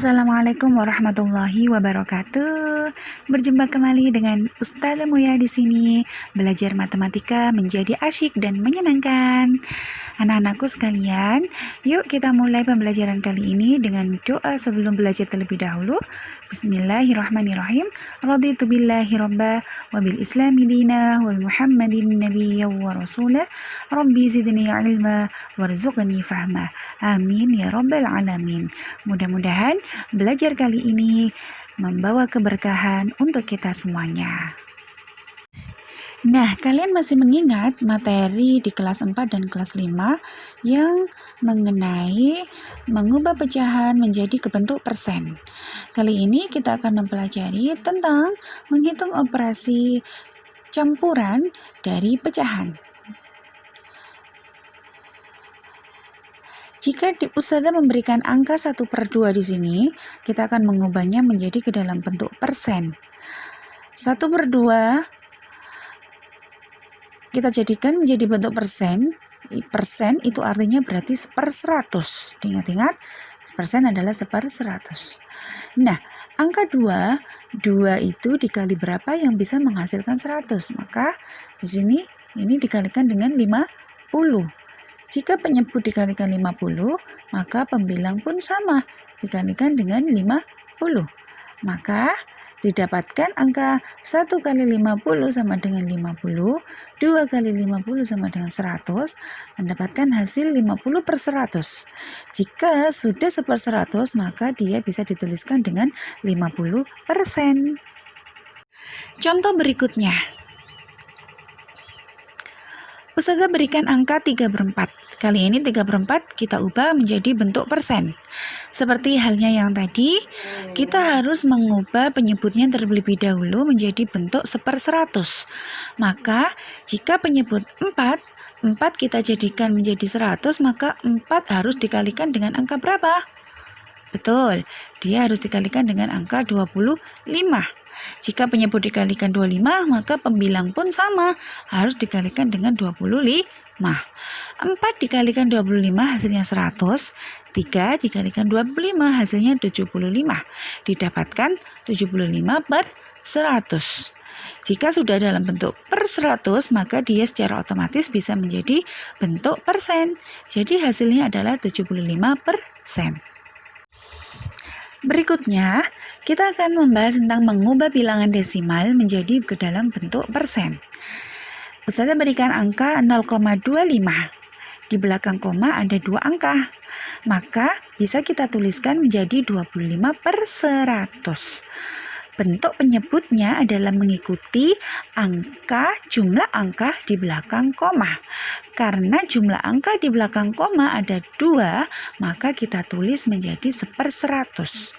Assalamualaikum warahmatullahi wabarakatuh. Berjumpa kembali dengan Ustazah Muya di sini, belajar matematika menjadi asyik dan menyenangkan. Anak-anakku sekalian, yuk kita mulai pembelajaran kali ini dengan doa sebelum belajar terlebih dahulu. Bismillahirrahmanirrahim. Raditu billahi robba wa bil islami dina wa muhammadin nabiyya wa rasulah. Rabbi zidni ilma warzuqni fahma. Amin ya rabbal alamin. Mudah-mudahan belajar kali ini membawa keberkahan untuk kita semuanya. Nah, kalian masih mengingat materi di kelas 4 dan kelas 5 yang mengenai mengubah pecahan menjadi bentuk persen. Kali ini kita akan mempelajari tentang menghitung operasi campuran dari pecahan. Jika Ustazah memberikan angka 1/2 di sini, kita akan mengubahnya menjadi ke dalam bentuk persen. 1/2 kita jadikan menjadi bentuk persen. Persen itu artinya berarti 1/100. Ingat-ingat, persen adalah 1/100. Nah, angka 2 itu dikali berapa yang bisa menghasilkan 100? Maka di sini ini dikalikan dengan 50. Jika penyebut dikalikan 50, maka pembilang pun sama, dikalikan dengan 50. Maka didapatkan angka 1 kali 50 sama dengan 50, 2 kali 50 sama dengan 100, mendapatkan hasil 50/100. Jika sudah 1/100, maka dia bisa dituliskan dengan 50%. Contoh berikutnya. Ustazah berikan angka 3/4. Kali ini 3/4 kita ubah menjadi bentuk persen. Seperti halnya yang tadi, kita harus mengubah penyebutnya terlebih dahulu menjadi bentuk 1/100. Maka jika penyebut 4 kita jadikan menjadi 100, maka 4 harus dikalikan dengan angka berapa? Betul, dia harus dikalikan dengan angka 25. Jika penyebut dikalikan 25, maka pembilang pun sama, harus dikalikan dengan 25. 4 dikalikan 25 hasilnya 100, 3 dikalikan 25 hasilnya 75. Didapatkan 75/100. Jika sudah dalam bentuk per 100, maka dia secara otomatis bisa menjadi bentuk persen. Jadi hasilnya adalah 75%. Berikutnya, kita akan membahas tentang mengubah bilangan desimal menjadi ke dalam bentuk persen. Ustazah berikan angka 0,25. Di belakang koma ada 2 angka. Maka bisa kita tuliskan menjadi 25/100. Bentuk penyebutnya adalah mengikuti jumlah angka di belakang koma. Karena jumlah angka di belakang koma ada 2, maka kita tulis menjadi 1/100.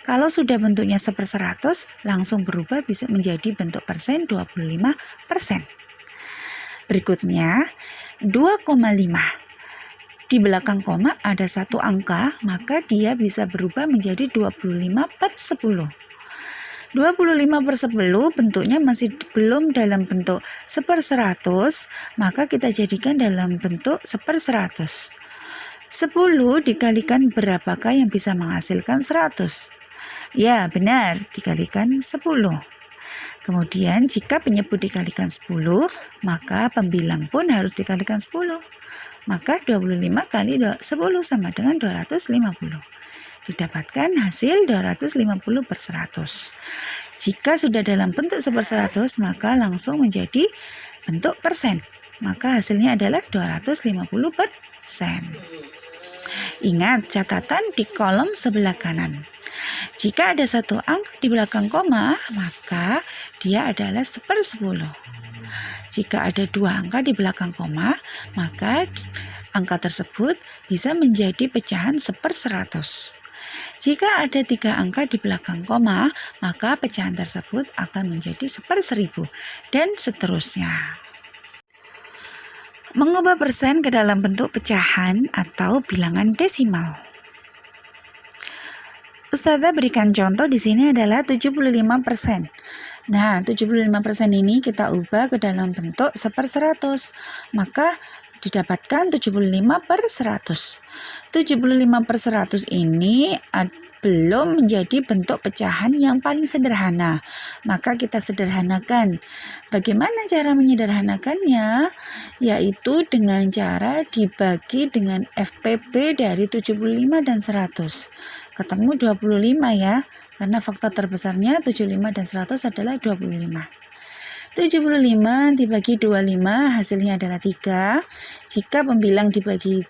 Kalau sudah bentuknya 1/100, langsung berubah bisa menjadi bentuk persen 25%. Berikutnya, 2,5. Di belakang koma ada 1 angka, maka dia bisa berubah menjadi 25/10. 25/10 bentuknya masih belum dalam bentuk 1/100, maka kita jadikan dalam bentuk 1/100. 10 dikalikan berapakah yang bisa menghasilkan 100? Ya, benar, dikalikan 10. Kemudian jika penyebut dikalikan 10, maka pembilang pun harus dikalikan 10. Maka 25 kali 10 sama dengan 250. Didapatkan hasil 250/100. Jika sudah dalam bentuk 1/100, maka langsung menjadi bentuk persen. Maka hasilnya adalah 250%. Ingat catatan di kolom sebelah kanan. Jika ada 1 angka di belakang koma, maka dia adalah 1/10. Jika ada 2 angka di belakang koma, maka angka tersebut bisa menjadi pecahan 1/100. Jika ada 3 angka di belakang koma, maka pecahan tersebut akan menjadi 1/1000 dan seterusnya. Mengubah persen ke dalam bentuk pecahan atau bilangan desimal. Ustazah berikan contoh di sini adalah 75%. Nah, 75% ini kita ubah ke dalam bentuk 1/100. Maka didapatkan 75/100. 75/100 ini belum menjadi bentuk pecahan yang paling sederhana. Maka kita sederhanakan. Bagaimana cara menyederhanakannya? Yaitu dengan cara dibagi dengan FPB dari 75 dan 100. Ketemu 25 ya, karena faktor terbesarnya 75 dan 100 adalah 25. 75 dibagi 25 hasilnya adalah 3. Jika pembilang dibagi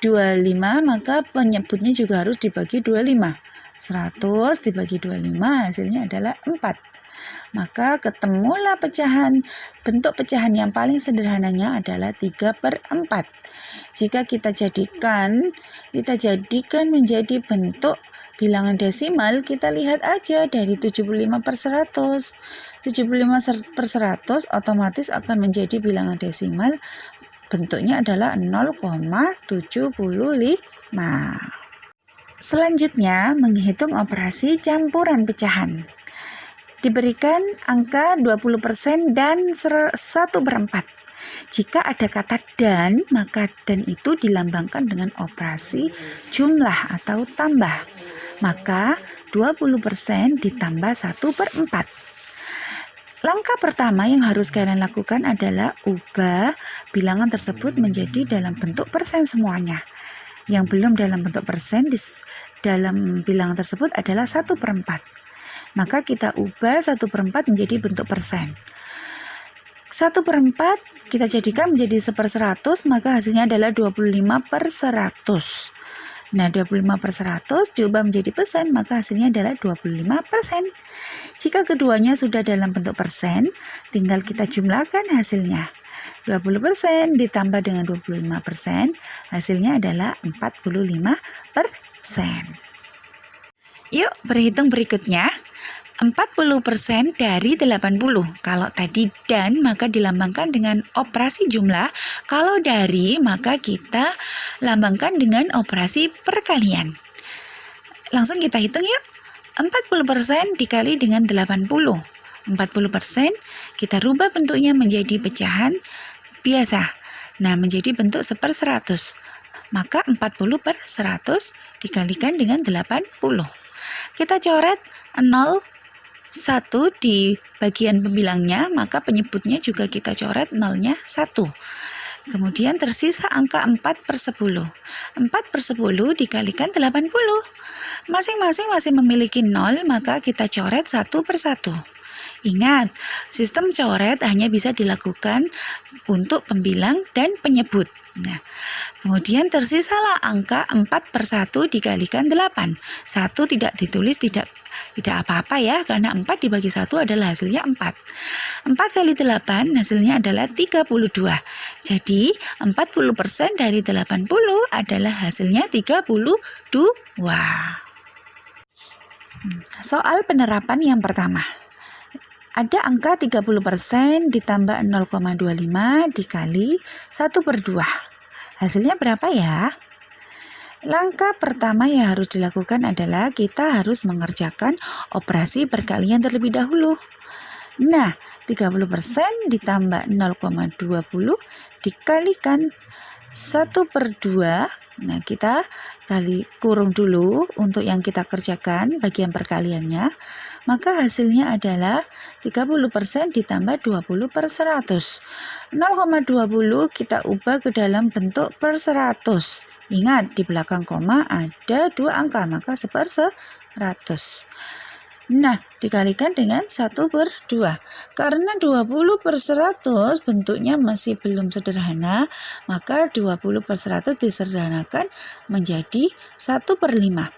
25 maka penyebutnya juga harus dibagi 25. 100 dibagi 25 hasilnya adalah 4. Maka ketemulah bentuk pecahan yang paling sederhananya adalah 3/4. Jika kita jadikan menjadi bentuk bilangan desimal, kita lihat aja dari 75/100. 75/100 otomatis akan menjadi bilangan desimal, bentuknya adalah 0,75. Selanjutnya, menghitung operasi campuran pecahan. Diberikan angka 20% dan 1/4. Jika ada kata dan, maka dan itu dilambangkan dengan operasi jumlah atau tambah. Maka 20% ditambah 1/4. Langkah pertama yang harus kalian lakukan adalah ubah bilangan tersebut menjadi dalam bentuk persen semuanya. Yang belum dalam bentuk persen dalam bilangan tersebut adalah 1/4. Maka kita ubah 1/4 menjadi bentuk persen. 1/4 kita jadikan menjadi 1/100, maka hasilnya adalah 25/100. Nah, 25/100 diubah menjadi persen, maka hasilnya adalah 25%. Jika keduanya sudah dalam bentuk persen, tinggal kita jumlahkan hasilnya. 20% ditambah dengan 25%, hasilnya adalah 45%. Yuk, berhitung berikutnya. 40% dari 80. Kalau tadi dan, maka dilambangkan dengan operasi jumlah. Kalau dari, maka kita lambangkan dengan operasi perkalian. Langsung kita hitung yuk. 40% dikali dengan 80. 40% kita rubah bentuknya menjadi pecahan biasa. Nah, menjadi bentuk 1/100. Maka 40/100 dikalikan dengan 80. Kita coret 0, 1 di bagian pembilangnya, maka penyebutnya juga kita coret 0-nya 1. Kemudian tersisa angka 4/10. 4/10 dikalikan 80. Masing-masing masih memiliki 0, maka kita coret 1/1. Ingat, sistem coret hanya bisa dilakukan untuk pembilang dan penyebut. Nah, kemudian tersisalah angka 4/1 dikalikan 8. 1 tidak ditulis, tidak apa-apa ya, karena 4 dibagi 1 adalah hasilnya 4. 4 kali 8 hasilnya adalah 32. Jadi 40% dari 80 adalah hasilnya 32. Soal penerapan yang pertama. Ada angka 30% ditambah 0,25 dikali 1/2. Hasilnya berapa ya? Langkah pertama yang harus dilakukan adalah kita harus mengerjakan operasi perkalian terlebih dahulu. Nah, 30% ditambah 0,20 dikalikan 1/2. Nah, kita kurung dulu untuk yang kita kerjakan bagian perkaliannya. Maka hasilnya adalah 30% ditambah 20/100. 0,20 kita ubah ke dalam bentuk per 100. Ingat, di belakang koma ada 2 angka, maka 1/100. Nah, dikalikan dengan 1/2. Karena 20/100 bentuknya masih belum sederhana, maka 20/100 disederhanakan menjadi 1/5.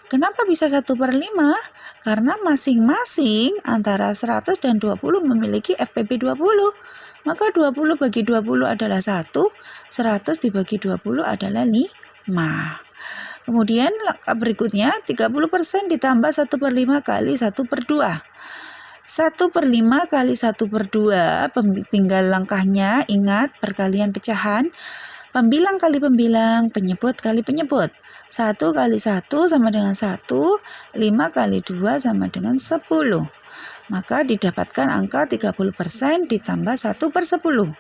Kenapa bisa 1/5? Karena masing-masing antara 100 dan 20 memiliki FPB 20. Maka 20 bagi 20 adalah 1, 100 dibagi 20 adalah 5. Kemudian langkah berikutnya 30% ditambah 1/5 kali 1/2. 1/5 kali 1/2, tinggal langkahnya, ingat perkalian pecahan, pembilang kali pembilang, penyebut kali penyebut. 1 kali 1 sama dengan 1, 5 kali 2 sama dengan 10. Maka didapatkan angka 30% ditambah 1/10.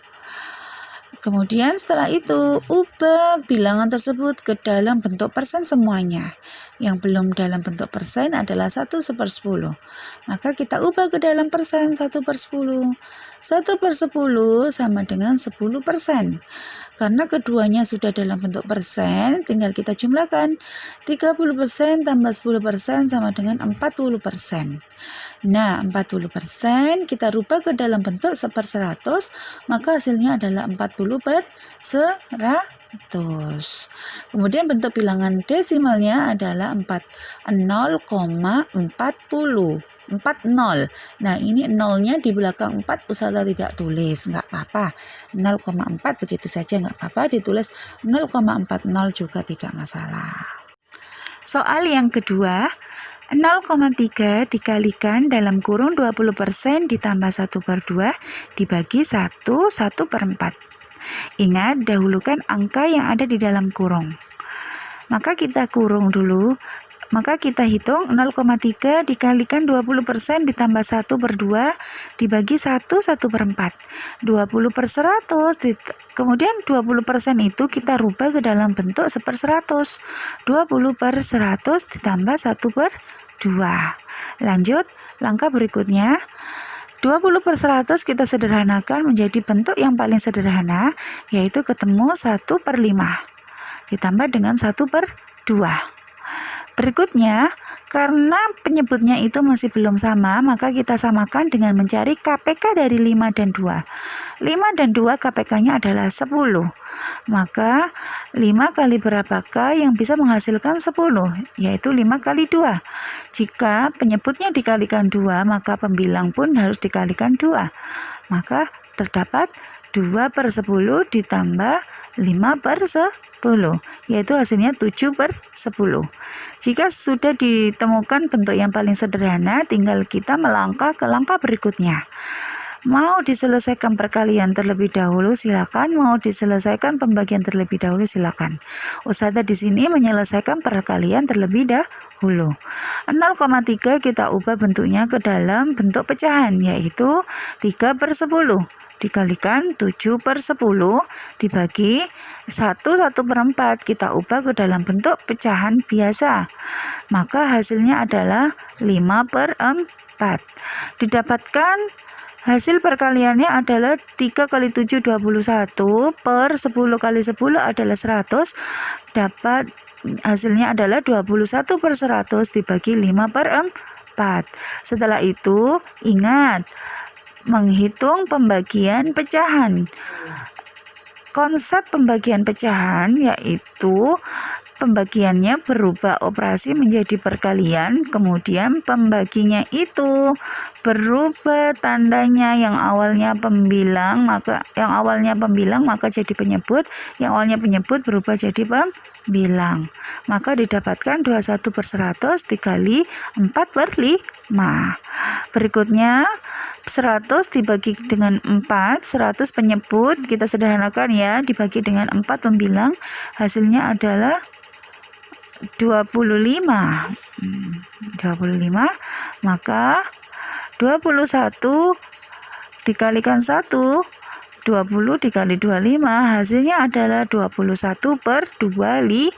Kemudian setelah itu, ubah bilangan tersebut ke dalam bentuk persen semuanya. Yang belum dalam bentuk persen adalah 1/10. Maka kita ubah ke dalam persen 1/10. 1/10 sama dengan 10%. Karena keduanya sudah dalam bentuk persen, tinggal kita jumlahkan. 30% tambah 10% sama dengan 40%. Nah, 40% kita rubah ke dalam bentuk 1/100, maka hasilnya adalah 40/100. Kemudian bentuk bilangan desimalnya adalah 0,40. 40. Nah, ini nolnya di belakang 4 usaha tidak tulis, nggak apa-apa. 0,4 begitu saja nggak apa-apa, ditulis 0,40 juga tidak masalah. Soal yang kedua, 0,3 dikalikan dalam kurung 20% ditambah 1/2 dibagi 1/4. Ingat, dahulukan angka yang ada di dalam kurung. Maka kita kurung dulu. Maka kita hitung 0,3 dikalikan 20% ditambah 1/2 dibagi 1/4. 20/100, kemudian 20% itu kita rubah ke dalam bentuk 1/100. 20/100 ditambah 1/2. Lanjut, langkah berikutnya. 20/100 kita sederhanakan menjadi bentuk yang paling sederhana, yaitu ketemu 1/5 ditambah dengan 1/2. Berikutnya, karena penyebutnya itu masih belum sama, maka kita samakan dengan mencari KPK dari 5 dan 2. 5 dan 2 KPK-nya adalah 10. Maka 5 kali berapakah yang bisa menghasilkan 10? Yaitu 5 kali 2. Jika penyebutnya dikalikan 2, maka pembilang pun harus dikalikan 2. Maka terdapat 2/10 ditambah 5/10, yaitu hasilnya 7/10. Jika sudah ditemukan bentuk yang paling sederhana, tinggal kita melangkah ke langkah berikutnya. Mau diselesaikan perkalian terlebih dahulu silakan, mau diselesaikan pembagian terlebih dahulu silakan. Ustazah di sini menyelesaikan perkalian terlebih dahulu. 0,3 kita ubah bentuknya ke dalam bentuk pecahan, yaitu 3/10 dikalikan 7/10 dibagi 1/4 kita ubah ke dalam bentuk pecahan biasa. Maka hasilnya adalah 5/4. Didapatkan hasil perkaliannya adalah 3 kali 7 21 per 10 kali 10 adalah 100. Dapat hasilnya adalah 21/100 dibagi 5/4. Setelah itu ingat menghitung pembagian pecahan. Konsep pembagian pecahan yaitu pembagiannya berubah operasi menjadi perkalian, kemudian pembaginya itu berubah tandanya, yang awalnya pembilang maka jadi penyebut, yang awalnya penyebut berubah jadi pembilang. Maka didapatkan 21/100 dikali 4/5. Berikutnya 100 dibagi dengan 4, 100 penyebut, kita sederhanakan ya, dibagi dengan 4 pembilang, hasilnya adalah 25. 25, maka 21 dikalikan 1, 20 dikali 25, hasilnya adalah 21/25.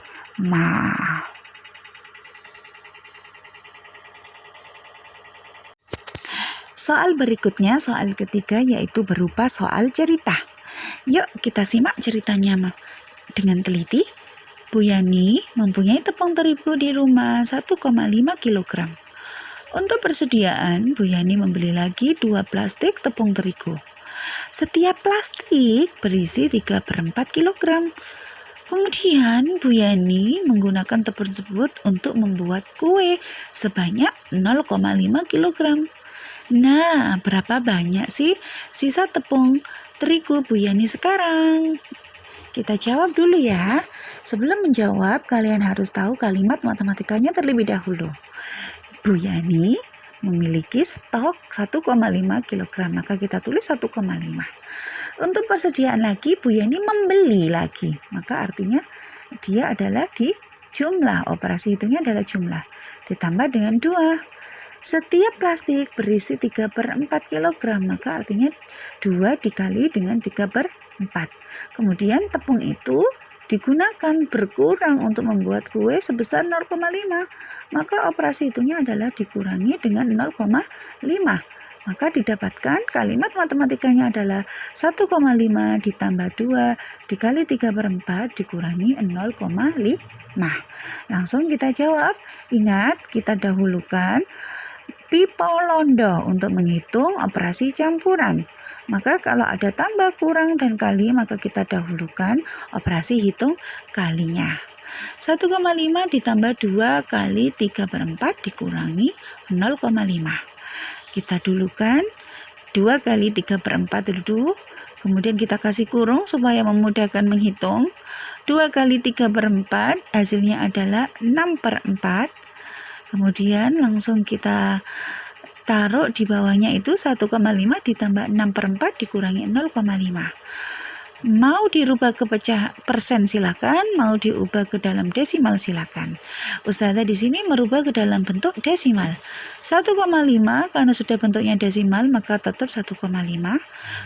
Soal berikutnya, soal ketiga, yaitu berupa soal cerita. Yuk kita simak ceritanya dengan teliti. Bu Yani mempunyai tepung terigu di rumah 1,5 kg. Untuk persediaan, Bu Yani membeli lagi 2 plastik tepung terigu. Setiap plastik berisi 3/4 kg. Kemudian Bu Yani menggunakan tepung tersebut untuk membuat kue sebanyak 0,5 kg. Nah, berapa banyak sih sisa tepung terigu Bu Yani sekarang? Kita jawab dulu ya. Sebelum menjawab, kalian harus tahu kalimat matematikanya terlebih dahulu. Bu Yani memiliki stok 1,5 kg, maka kita tulis 1,5. Untuk persediaan lagi, Bu Yani membeli lagi, maka artinya dia adalah di jumlah, operasi hitungnya adalah jumlah, ditambah dengan 2. Setiap plastik berisi 3/4 kg, maka artinya 2 dikali dengan 3/4. 4. Kemudian tepung itu digunakan berkurang untuk membuat kue sebesar 0,5. Maka operasi hitungnya adalah dikurangi dengan 0,5. Maka didapatkan kalimat matematikanya adalah 1,5 ditambah 2 dikali 3/4 dikurangi 0,5. Langsung kita jawab. Ingat, kita dahulukan pipo londo untuk menghitung operasi campuran. Maka kalau ada tambah, kurang, dan kali, maka kita dahulukan operasi hitung kalinya. 1,5 ditambah 2 kali 3/4 dikurangi 0,5. Kita dulukan 2 kali 3/4 dulu, kemudian kita kasih kurung supaya memudahkan menghitung. 2 kali 3/4 hasilnya adalah 6/4. Kemudian langsung kita taruh di bawahnya itu 1,5 ditambah 6/4 dikurangi 0,5. Mau dirubah ke persen silakan, mau diubah ke dalam desimal silakan. Ustazah di sini merubah ke dalam bentuk desimal. 1,5 karena sudah bentuknya desimal maka tetap 1,5.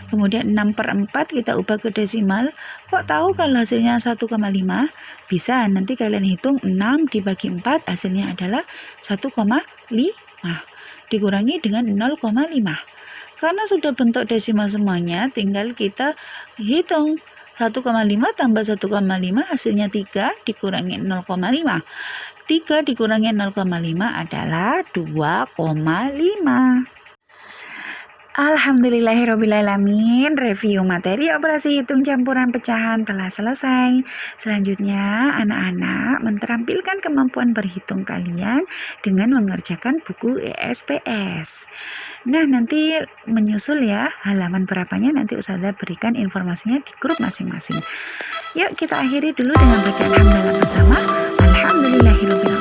Kemudian 6/4 kita ubah ke desimal. Kok tahu kalau hasilnya 1,5? Bisa, nanti kalian hitung 6 dibagi 4 hasilnya adalah 1,5 dikurangi dengan 0,5. Karena sudah bentuk desimal semuanya, tinggal kita hitung 1,5 tambah 1,5 hasilnya 3 dikurangi 0,5. 3 dikurangi 0,5 adalah 2,5. Alhamdulillahirrabbilalamin, review materi operasi hitung campuran pecahan telah selesai. Selanjutnya, anak-anak menterampilkan kemampuan berhitung kalian dengan mengerjakan buku ESPS. Nah, nanti menyusul ya, halaman berapanya nanti Ustazah berikan informasinya di grup masing-masing. Yuk kita akhiri dulu dengan bacaan hamdalah bersama. Alhamdulillahirrabbilalamin.